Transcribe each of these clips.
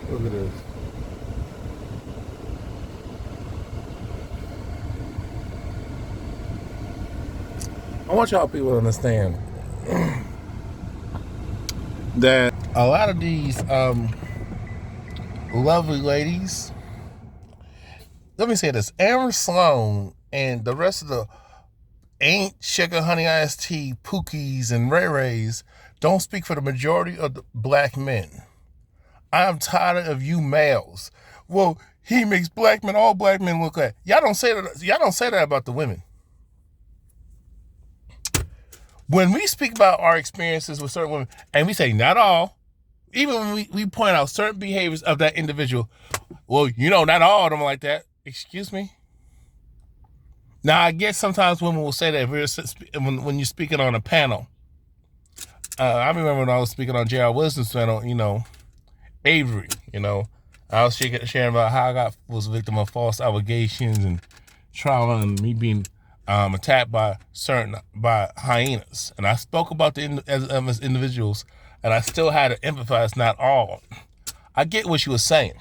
Look at this. I want y'all people to understand that a lot of these lovely ladies, let me say this, Aaron Sloan and the rest of the ain't sugar honey iced tea pookies and ray rays don't speak for the majority of the black men. I'm tired of you males. Well, he makes black men, all black men look like. Y'all don't say that. Y'all don't say that about the women. When we speak about our experiences with certain women, and we say not all, even when we point out certain behaviors of that individual, well, not all of them are like that. Excuse me. Now, I guess sometimes women will say that when you're speaking on a panel. I remember when I was speaking on J.R. Wilson's panel, Avery, I was sharing about how I was a victim of false allegations and trauma and me being attacked by hyenas. And I spoke about as individuals, and I still had to empathize, not all. I get what she was saying,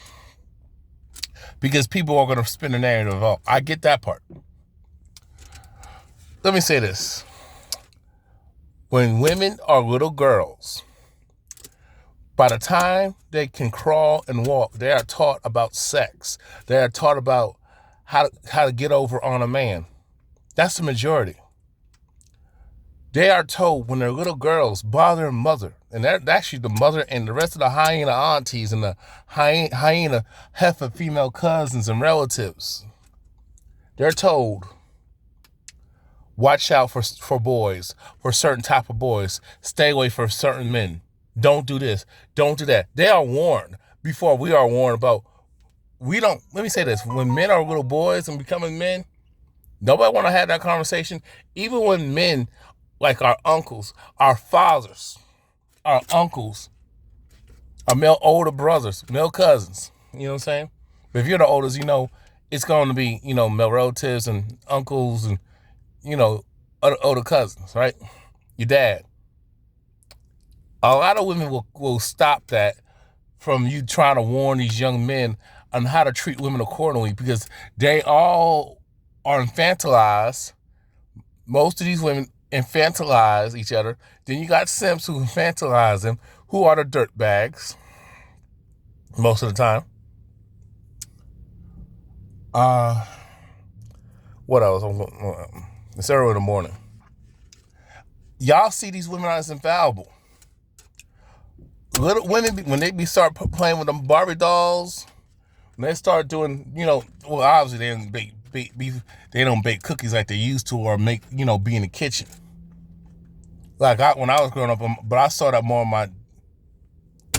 because people are going to spin the narrative of all. I get that part. Let me say this. When women are little girls, by the time they can crawl and walk, they are taught about sex. They are taught about how to get over on a man. That's the majority. They are told when they're little girls, bother their mother. And that's actually the mother and the rest of the hyena aunties and the hyena heifer female cousins and relatives. They're told, watch out for boys, for certain type of boys. Stay away from certain men. Don't do this. Don't do that. They are warned before we are warned about. Let me say this. When men are little boys and becoming men, nobody want to have that conversation. Even when men, like our uncles, our fathers, our uncles, our male older brothers, male cousins, you know what I'm saying? But if you're the oldest, it's going to be, male relatives and uncles and, older cousins, right? Your dad. A lot of women will stop that from you trying to warn these young men on how to treat women accordingly, because they all are infantilized. Most of these women infantilize each other. Then you got simps who infantilize them, who are the dirt bags most of the time. What else? It's early in the morning. Y'all see these women as infallible. Little women, when they start playing with them Barbie dolls, when they start doing, well, obviously they don't bake cookies like they used to, or make, be in the kitchen. Like when I was growing up, but I saw that more on my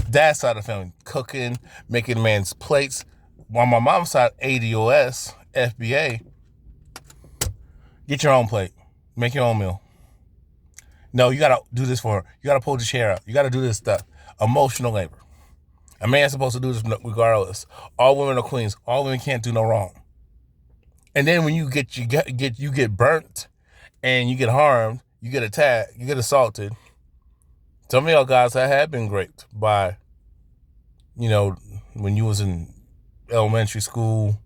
dad's side of the family, cooking, making man's plates. On my mom's side, ADOS, FBA, get your own plate, make your own meal. No, you gotta do this for her. You gotta pull the chair out. You gotta do this stuff. Emotional labor. A man's supposed to do this regardless. All women are queens. All women can't do no wrong. And then when you get burnt, and you get harmed, you get attacked, you get assaulted. Some of y'all guys have been raped by, when you was in elementary school.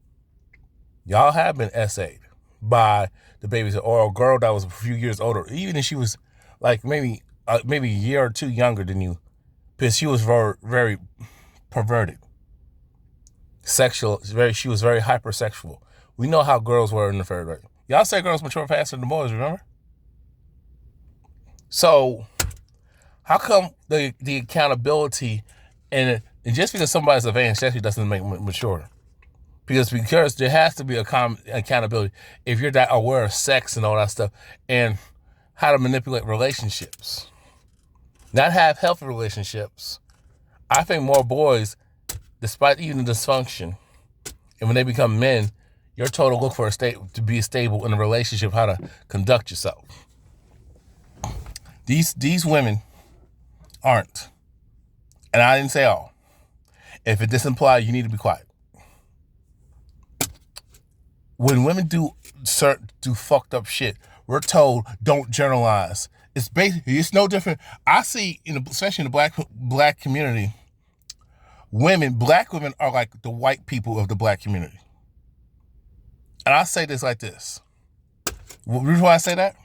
Y'all have been essayed by the babysitter or a girl that was a few years older, even if she was like maybe a year or two younger than you, because she was very, very perverted, sexual. She was very hypersexual. We know how girls were in the third grade. Y'all say girls mature faster than boys, remember? So how come the accountability and just because somebody's advanced actually doesn't make mature? Because there has to be accountability if you're that aware of sex and all that stuff and how to manipulate relationships, not have healthy relationships. I think more boys, despite even the dysfunction, and when they become men, you're told to look for to be stable in a relationship, how to conduct yourself. These women aren't, and I didn't say all. If it doesn't apply, you need to be quiet. When women do fucked up shit, we're told don't generalize. It's no different. I see especially in the black community, Black women are like the white people of the black community. And I say this like this. The reason why I say that?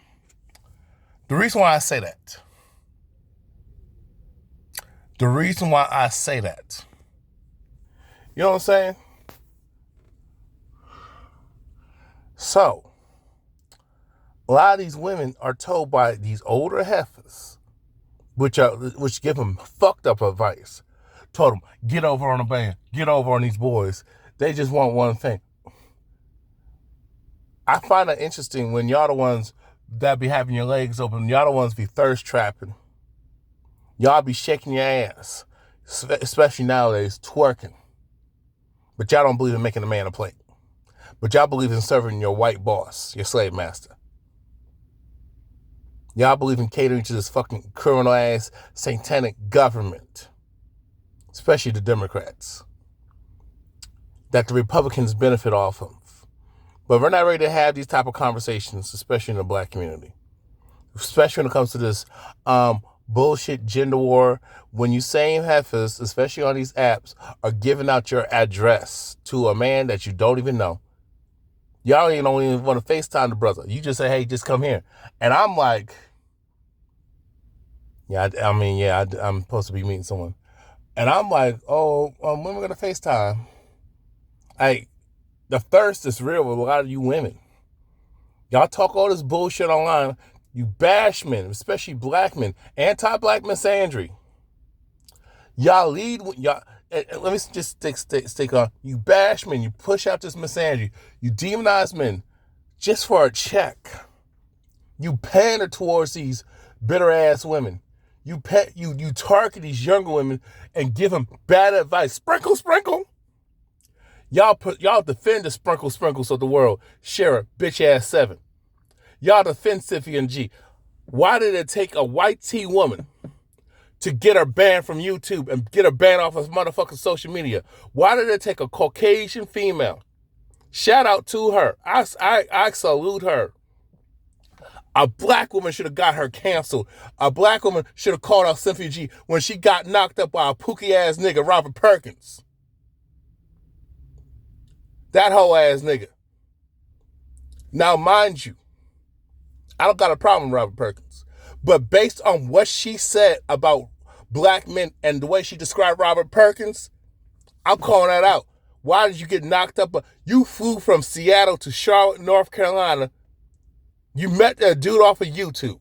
The reason why I say that. The reason why I say that. You know what I'm saying? So, a lot of these women are told by these older heifers, which give them fucked up advice. Told them, get over on the man, get over on these boys. They just want one thing. I find it interesting when y'all the ones that be having your legs open, y'all the ones be thirst trapping. Y'all be shaking your ass, especially nowadays, twerking. But y'all don't believe in making a man a plate. But y'all believe in serving your white boss, your slave master. Y'all believe in catering to this fucking criminal ass satanic government, especially the Democrats, that the Republicans benefit off of. But we're not ready to have these type of conversations, especially in the black community. Especially when it comes to this bullshit gender war. When you same heifers, especially on these apps, are giving out your address to a man that you don't even know. Y'all don't even want to FaceTime the brother. You just say, hey, just come here. And I'm like, I'm supposed to be meeting someone. And I'm like, when we're going to FaceTime? The thirst is real with a lot of you women. Y'all talk all this bullshit online. You bash men, especially black men. Anti-black misandry. Y'all lead, y'all. Let me just stick on. You bash men. You push out this misandry. You demonize men just for a check. You pander towards these bitter ass women. You target these younger women and give them bad advice. Sprinkle. Y'all defend the sprinkles of the world. Share bitch ass 7. Y'all defend Cynthia and G. Why did it take a white teen woman to get her banned from YouTube and get her banned off of motherfucking social media? Why did it take a Caucasian female? Shout out to her. I salute her. A black woman should have got her canceled. A black woman should have called out Cynthia G when she got knocked up by a pookie ass nigga, Robert Perkins. That whole ass nigga. Now, mind you, I don't got a problem with Robert Perkins. But based on what she said about black men and the way she described Robert Perkins, I'm calling that out. Why did you get knocked up? You flew from Seattle to Charlotte, North Carolina. You met that dude off of YouTube.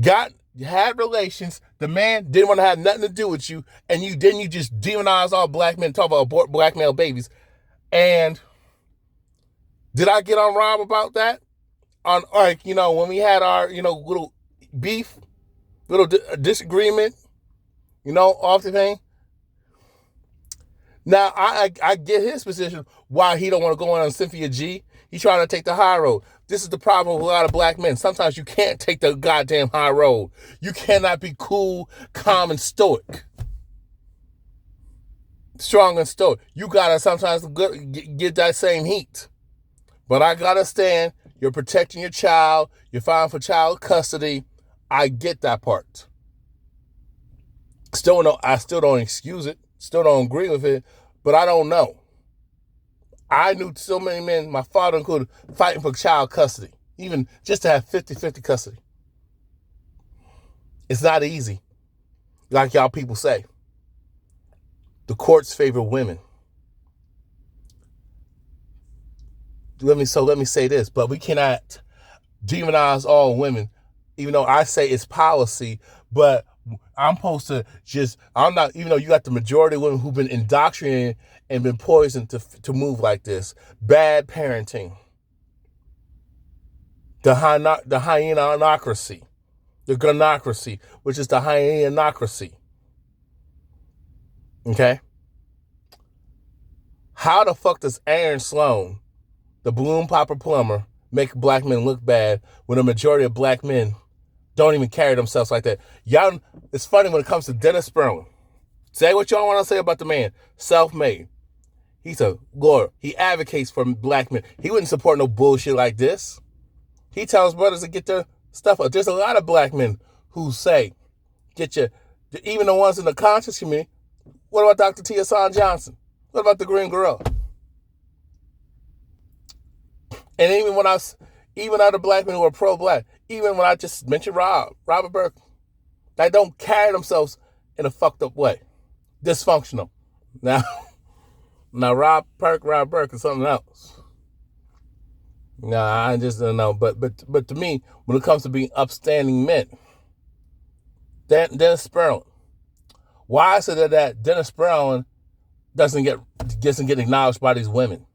Had relations. The man didn't want to have nothing to do with you. And you just demonize all black men, talk about abort black male babies. And did I get on Rob about that? When we had our, little beef, little disagreement, off the thing. Now, I get his position why he don't want to go on Cynthia G. He's trying to take the high road. This is the problem with a lot of black men. Sometimes you can't take the goddamn high road. You cannot be cool, calm, and stoic. Strong and stoic. You gotta sometimes get that same heat. But I gotta stand. You're protecting your child. You're filing for child custody. I get that part. I still don't excuse it. Still don't agree with it. But I don't know. I knew so many men, my father included, fighting for child custody. Even just to have 50-50 custody. It's not easy. Like y'all people say. The courts favor women. Let me say this, but we cannot demonize all women, even though I say it's policy, but I'm supposed to I'm not, even though you got the majority of women who've been indoctrinated and been poisoned to move like this. Bad parenting. The hyenocracy. The gunocracy, which is the hyenocracy. Okay? How the fuck does Aaron Sloan, the balloon popper plumber, make black men look bad when a majority of black men don't even carry themselves like that? Y'all, it's funny when it comes to Dennis Sperling. Say what y'all want to say about the man. Self-made. He's a lawyer. He advocates for black men. He wouldn't support no bullshit like this. He tells brothers to get their stuff up. There's a lot of black men who say, get your Even the ones in the conscious community. What about Dr. Tia San Johnson? What about the Green Gorilla? And even other black men who are pro-black, even when I just mentioned Robert Burke, they don't carry themselves in a fucked up way, dysfunctional. Now Rob Burke is something else. I just don't know. But to me, when it comes to being upstanding men, Dennis Sperling. Why is it that Dennis Sperling doesn't get acknowledged by these women?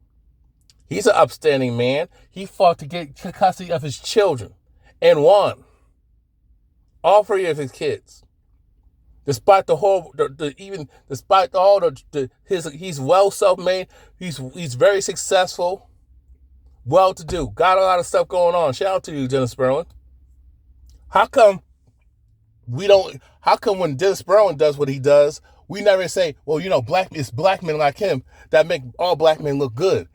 He's an upstanding man. He fought to get custody of his children and won. All 3 of his kids. Despite he's well self-made. He's very successful, well-to-do, got a lot of stuff going on. Shout out to you, Dennis Sperling. How come when Dennis Sperling does what he does, we never say, well, it's black men like him that make all black men look good?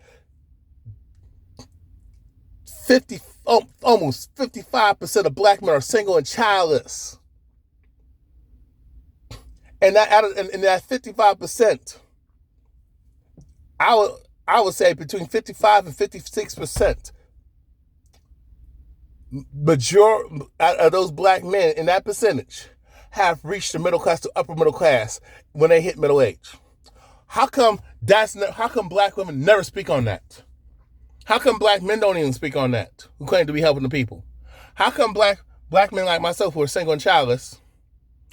Almost 55% of black men are single and childless. And that 55%, I would say between 55 and 56%, majority of those black men in that percentage have reached the middle class to upper middle class when they hit middle age. How come black women never speak on that? How come black men don't even speak on that, who claim to be helping the people? How come black men like myself who are single and childless,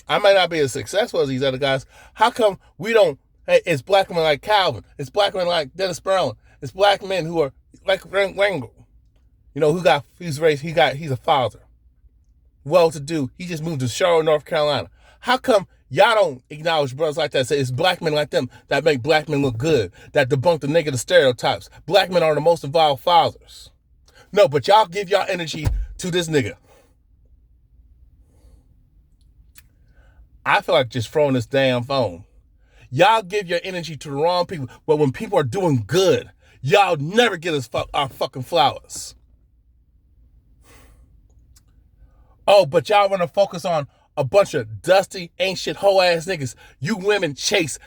I might not be as successful as these other guys, how come we don't, it's black men like Calvin, it's black men like Dennis Sperling, it's black men who are like Rangel, he's a father, well-to-do, he just moved to Charlotte, North Carolina. How come y'all don't acknowledge brothers like that? Say it's black men like them that make black men look good, that debunk the negative stereotypes. Black men are the most involved fathers. No, but y'all give y'all energy to this nigga. I feel like just throwing this damn phone. Y'all give your energy to the wrong people, but when people are doing good, y'all never get us our fucking flowers. Oh, but y'all want to focus on a bunch of dusty, ain't shit, hoe-ass niggas. You women chase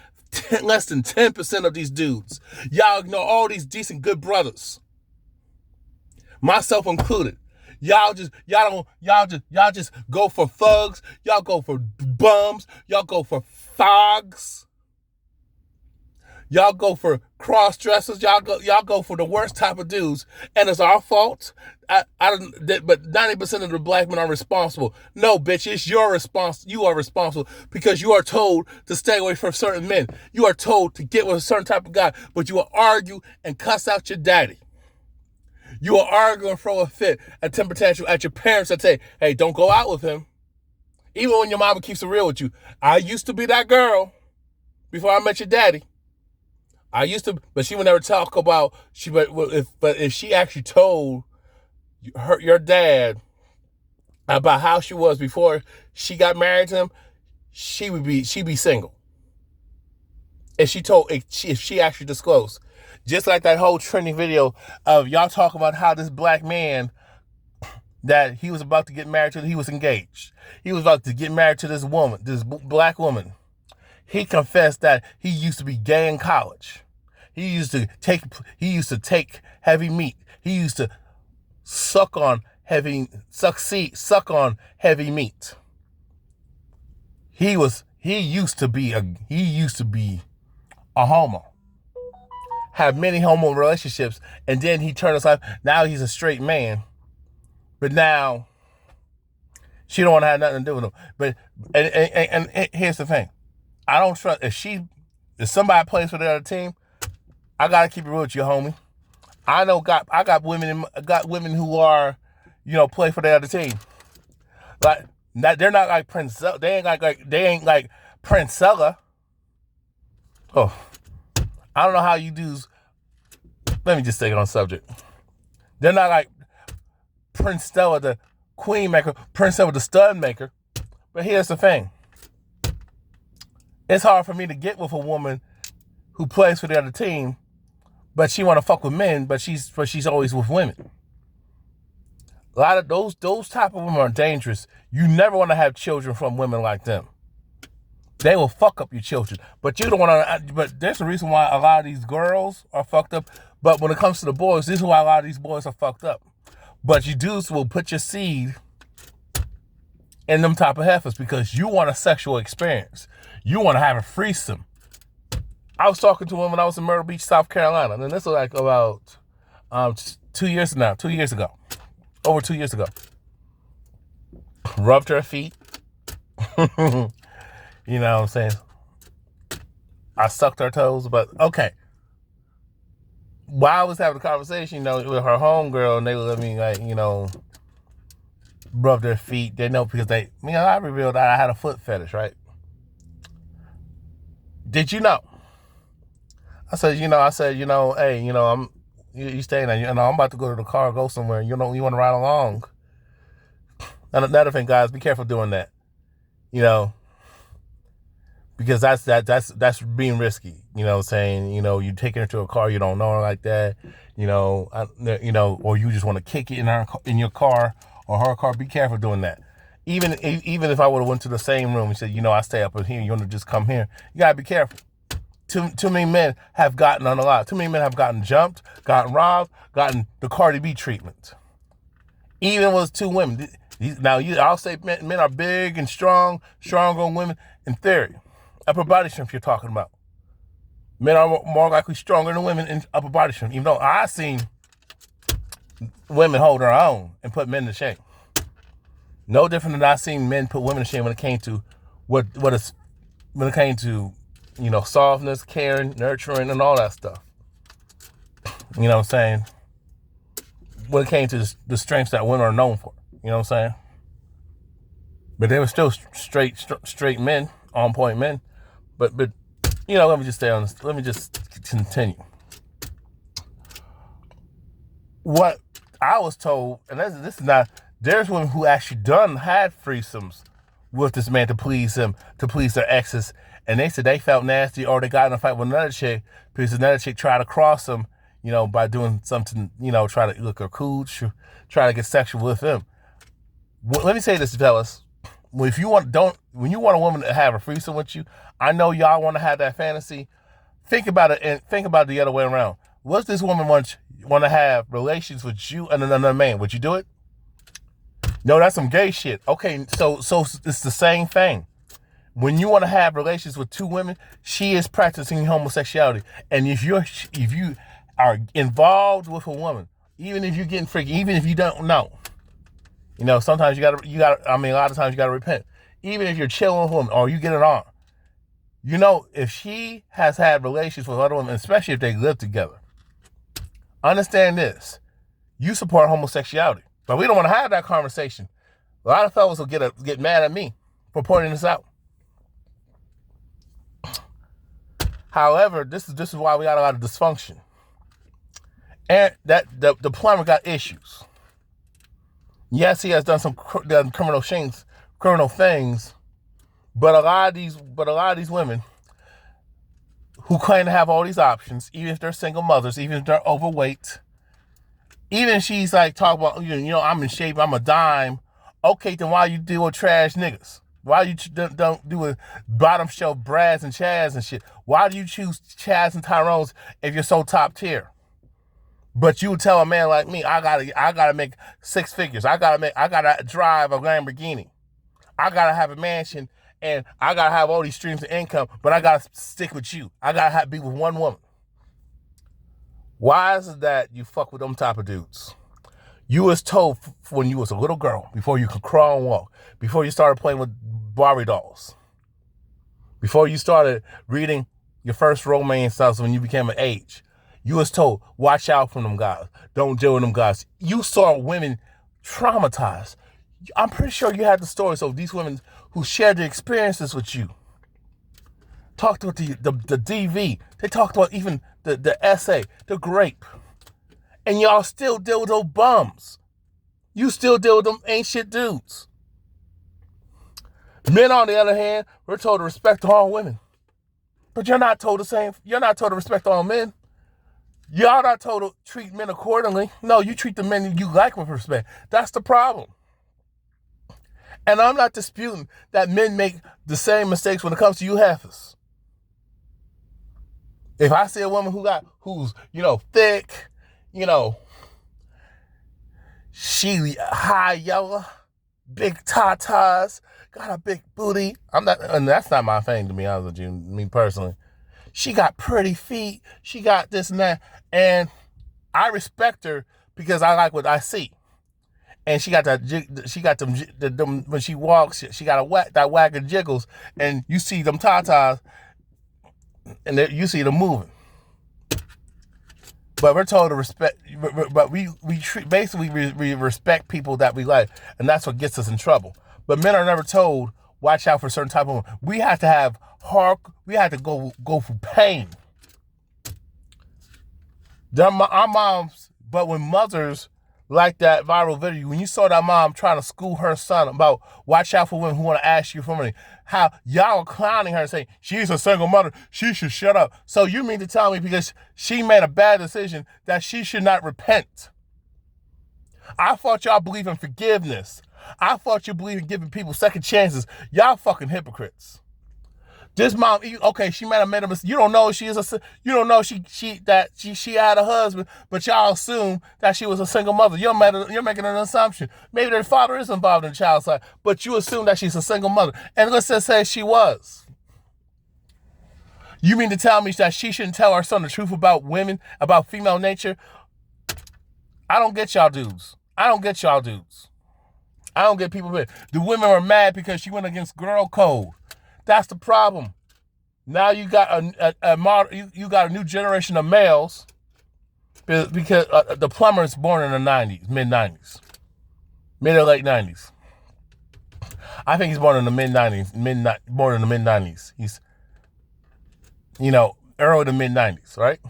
less than 10% of these dudes. Y'all ignore all these decent, good brothers, myself included. Y'all just go for thugs. Y'all go for bums. Y'all go for fogs. Y'all go for cross-dressers. Y'all go for the worst type of dudes. And it's our fault. But 90% of the black men are responsible. No, bitch, it's your response. You are responsible because you are told to stay away from certain men. You are told to get with a certain type of guy, but you will argue and cuss out your daddy. You will argue and throw a fit, a temper tantrum at your parents that say, hey, don't go out with him. Even when your mama keeps it real with you. I used to be that girl before I met your daddy. I used to, but she would never talk about, if she actually told your dad about how she was before she got married to him, she'd be single. If she actually disclosed. Just like that whole trending video of y'all talk about how this black man that he was about to get married to, he was engaged. He was about to get married to this woman, this black woman. He confessed that he used to be gay in college. He used to take heavy meat. He used to suck on heavy meat. He used to be a homo. Have many homo relationships, and then he turned his life. Now he's a straight man, but now she don't want to have nothing to do with him. But and here's the thing: I don't trust if somebody plays for the other team. I gotta keep it real with you, homie. I got women who are, play for the other team. Like they're not like Princella. They ain't like Princella. Oh. I don't know how you dudes, let me just stay on subject. They're not like Prince Stella, the queen maker, Prince Stella, the stud maker. But here's the thing. It's hard for me to get with a woman who plays for the other team, but she want to fuck with men, but she's always with women. A lot of those type of women are dangerous. You never want to have children from women like them. They will fuck up your children. But you don't want to. But there's a reason why a lot of these girls are fucked up. But when it comes to the boys, this is why a lot of these boys are fucked up. But you dudes will put your seed in them type of heifers because you want a sexual experience. You want to have a threesome. I was talking to him when I was in Myrtle Beach, South Carolina, and this was like about 2 years now. 2 years ago, over 2 years ago. Rubbed her feet. You know what I'm saying? I sucked her toes, but okay. While I was having a conversation, with her homegirl, and they let me, rub their feet. They know because I revealed that I had a foot fetish, right? Did you know? I said, hey, you staying there, I'm about to go to the car, go somewhere. You want to ride along? And another thing, guys, be careful doing that. Because that's being risky. You know what I'm saying? You taking her to a car you don't know her like that. Or you just want to kick it in your car or her car. Be careful doing that. Even if I would have went to the same room and said, I stay up in here, you want to just come here. You gotta be careful. Too many men have gotten on a lot. Too many men have gotten jumped, gotten robbed, gotten the Cardi B treatment. Even with two women. Now, I'll say men are big and strong, stronger than women in theory. Upper body strength you're talking about. Men are more likely stronger than women in upper body strength. Even though I've seen women hold their own and put men to shame. No different than I've seen men put women to shame when it came to when it came to softness, caring, nurturing, and all that stuff. You know what I'm saying? When it came to the strengths that women are known for. You know what I'm saying? But they were still straight men, on point men. But let me just stay on this. Let me just continue. What I was told, and this is not, there's women who actually had threesomes with this man to please him, to please their exes. And they said they felt nasty or they got in a fight with another chick because another chick tried to cross them, by doing something, try to look her cool, try to get sexual with him. Let me say this, fellas. When you want a woman to have a threesome with you, I know y'all want to have that fantasy. Think about it and think about it the other way around. What's this woman want to have relations with you and another man? Would you do it? No, that's some gay shit. Okay, so it's the same thing. When you want to have relations with two women, she is practicing homosexuality. And if you are involved with a woman, even if you're getting freaky, even if you don't know, sometimes a lot of times you gotta repent. Even if you're chilling with a woman or you get it on, if she has had relations with other women, especially if they live together, understand this: you support homosexuality, but we don't want to have that conversation. A lot of fellas will get mad at me for pointing this out. However, this is why we got a lot of dysfunction, and that the plumber got issues. Yes, he has done some criminal things, but a lot of these women who claim to have all these options, even if they're single mothers, even if they're overweight, even if she's like talking about, I'm in shape, I'm a dime. Okay, then why you deal with trash niggas? Why you don't do with bottom shelf Brads and Chads and shit? Why do you choose Chads and Tyrones if you're so top tier? But you would tell a man like me, I gotta make six figures. I gotta drive a Lamborghini. I gotta have a mansion, and I gotta have all these streams of income. But I gotta stick with you. I gotta be with one woman. Why is it that you fuck with them type of dudes? You was told when you was a little girl, before you could crawl and walk, before you started playing with Barbie dolls, before you started reading your first romance novels when you became an age. You was told, watch out from them guys. Don't deal with them guys. You saw women traumatized. I'm pretty sure you had the stories of these women who shared their experiences with you. Talked about the DV. They talked about even the essay, the grape. And y'all still deal with those bums. You still deal with them ain't shit dudes. Men, on the other hand, we're told to respect all women. But you're not told the same. You're not told to respect all men. Y'all not told to treat men accordingly. No, you treat the men you like with respect. That's the problem. And I'm not disputing that men make the same mistakes when it comes to you heifers. If I see a woman who's thick, she high yellow, big tatas, got a big booty. And that's not my thing, to be honest with you, me personally. She got pretty feet. She got this and that. And I respect her because I like what I see. And she got them when she walks, she got that wag and jiggles, and you see them tatas, and you see them moving. But we're told to respect, but we respect people that we like, and that's what gets us in trouble. But men are never told, watch out for certain type of women. We have to have we have to go through pain. Our moms, but when mothers, like that viral video, when you saw that mom trying to school her son about watch out for women who want to ask you for money, how y'all are clowning her and saying, she's a single mother, she should shut up. So you mean to tell me because she made a bad decision that she should not repent? I thought y'all believe in forgiveness. I thought you believe in giving people second chances. Y'all fucking hypocrites. This mom, okay, she might have made a mistake. You don't know she had a husband, but y'all assume that she was a single mother. You're making an assumption. Maybe their father is involved in the child's life, but you assume that she's a single mother. And let's just say she was. You mean to tell me that she shouldn't tell her son the truth about women, about female nature? I don't get y'all dudes. I don't get people here. The women are mad because she went against girl code. That's the problem. Now you got you got a new generation of males because the plumber is born in the 90s, mid-90s, mid or late 90s. I think he's born in the mid-90s. He's, early to mid-90s, right?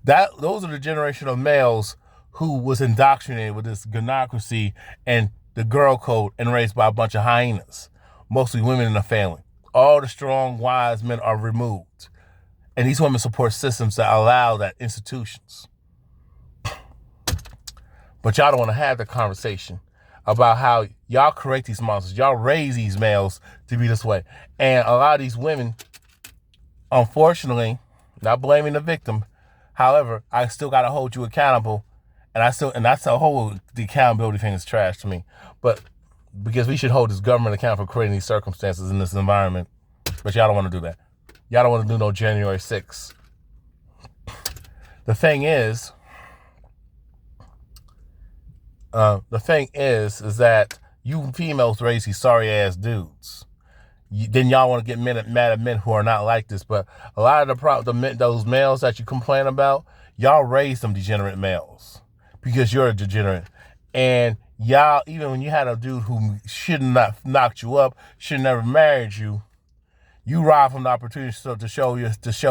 Those are the generation of males who was indoctrinated with this gynocracy and the girl code and raised by a bunch of hyenas. Mostly women in the family. All the strong, wise men are removed. And these women support systems that allow that institutions. But y'all don't want to have the conversation about how y'all create these monsters. Y'all raise these males to be this way. And a lot of these women, unfortunately, not blaming the victim, however, I still got to hold you accountable. And that's the whole accountability thing is trash to me. But because we should hold this government accountable for creating these circumstances in this environment. But y'all don't want to do that. Y'all don't want to do no January 6th. The thing is that you females raise these sorry ass dudes. Then y'all want to get mad at men who are not like this. But a lot of those males that you complain about, y'all raise them degenerate males because you're a degenerate. And y'all, even when you had a dude who shouldn't have knocked you up, should never married you, you robbed from the opportunity to show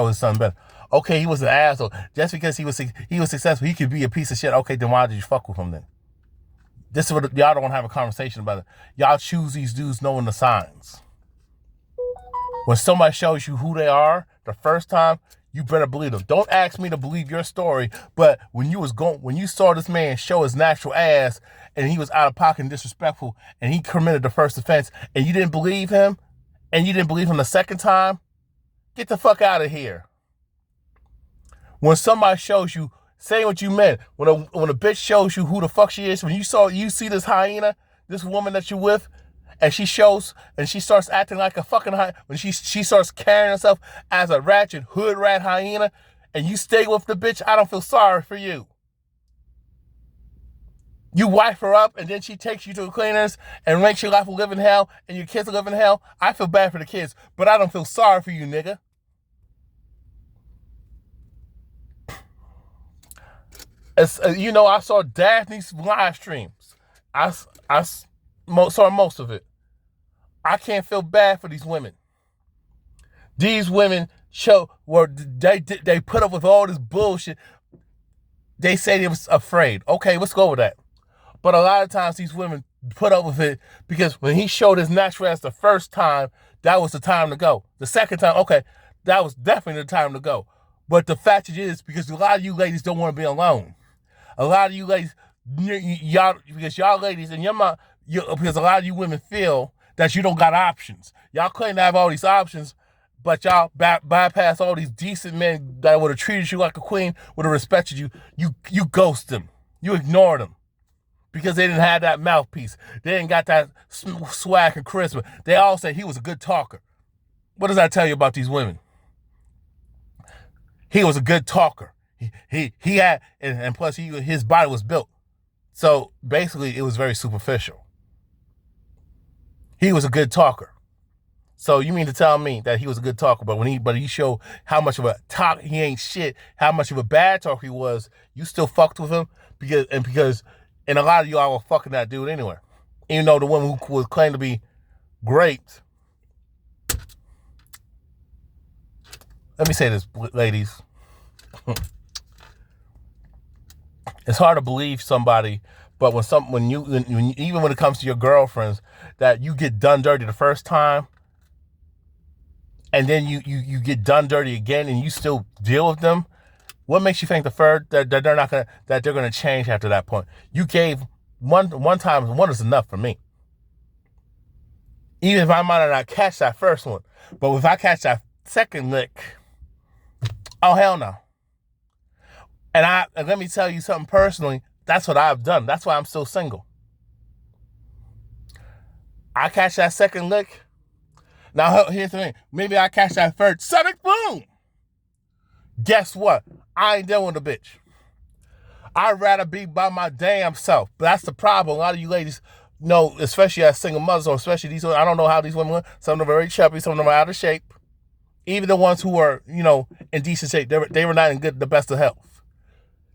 his son better. Okay, he was an asshole. Just because he was successful, he could be a piece of shit. Okay, then why did you fuck with him then? This is what y'all don't want to have a conversation about it. Y'all choose these dudes knowing the signs. When somebody shows you who they are the first time, you better believe them. Don't ask me to believe your story, but when you saw this man show his natural ass and he was out of pocket and disrespectful and he committed the first offense and you didn't believe him and you didn't believe him the second time, get the fuck out of here. When somebody shows you, say what you meant. When a bitch shows you who the fuck she is, when you see this hyena, this woman that you're with, and she starts acting like a fucking hyena, when she starts carrying herself as a ratchet hood rat hyena, and you stay with the bitch, I don't feel sorry for you. You wife her up, and then she takes you to the cleaners and makes your life live in hell, and your kids live in hell. I feel bad for the kids, but I don't feel sorry for you, nigga. I saw Daphne's live streams. I saw most of it. I can't feel bad for these women. These women they put up with all this bullshit. They say they was afraid. Okay, let's go with that. But a lot of times these women put up with it because when he showed his natural ass the first time, that was the time to go. The second time, okay, that was definitely the time to go. But the fact is, because a lot of you ladies don't want to be alone. A lot of you ladies, y'all ladies, and your mom, Because a lot of you women feel that you don't got options. Y'all claim to have all these options, but y'all bypass all these decent men that would have treated you like a queen, would have respected you. You ghost them. You ignore them because they didn't have that mouthpiece. They didn't got that swag and charisma. They all say he was a good talker. What does that tell you about these women? He was a good talker. He had, and plus his body was built. So basically, it was very superficial. He was a good talker. So you mean to tell me that he was a good talker, but he showed how much of a talk he ain't shit, how much of a bad talker he was, you still fucked with him because a lot of y'all were fucking that dude anyway. Even though the woman who was claimed to be great. Let me say this, ladies. It's hard to believe somebody, but when even when it comes to your girlfriends, that you get done dirty the first time, and then you get done dirty again, and you still deal with them. What makes you think that they're gonna change after that point? You gave one time, one is enough for me. Even if I might not catch that first one, but if I catch that second lick, oh hell no. And let me tell you something personally. That's what I've done. That's why I'm still single. I catch that second lick. Now, here's the thing. Maybe I catch that third. Sonic boom. Guess what? I ain't dealing with a bitch. I'd rather be by my damn self. But that's the problem. A lot of you ladies know, especially as single mothers, or especially these women, I don't know how these women are. Some of them are very chubby. Some of them are out of shape. Even the ones who are, in decent shape, they were not in the best of health.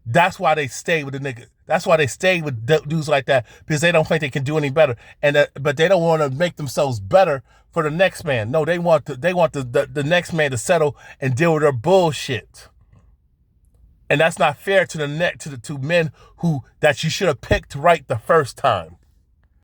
That's why they stay with the nigga. That's why they stay with dudes like that, because they don't think they can do any better. But they don't want to make themselves better for the next man. No, they want the next man to settle and deal with their bullshit. And that's not fair to the two men that you should have picked right the first time.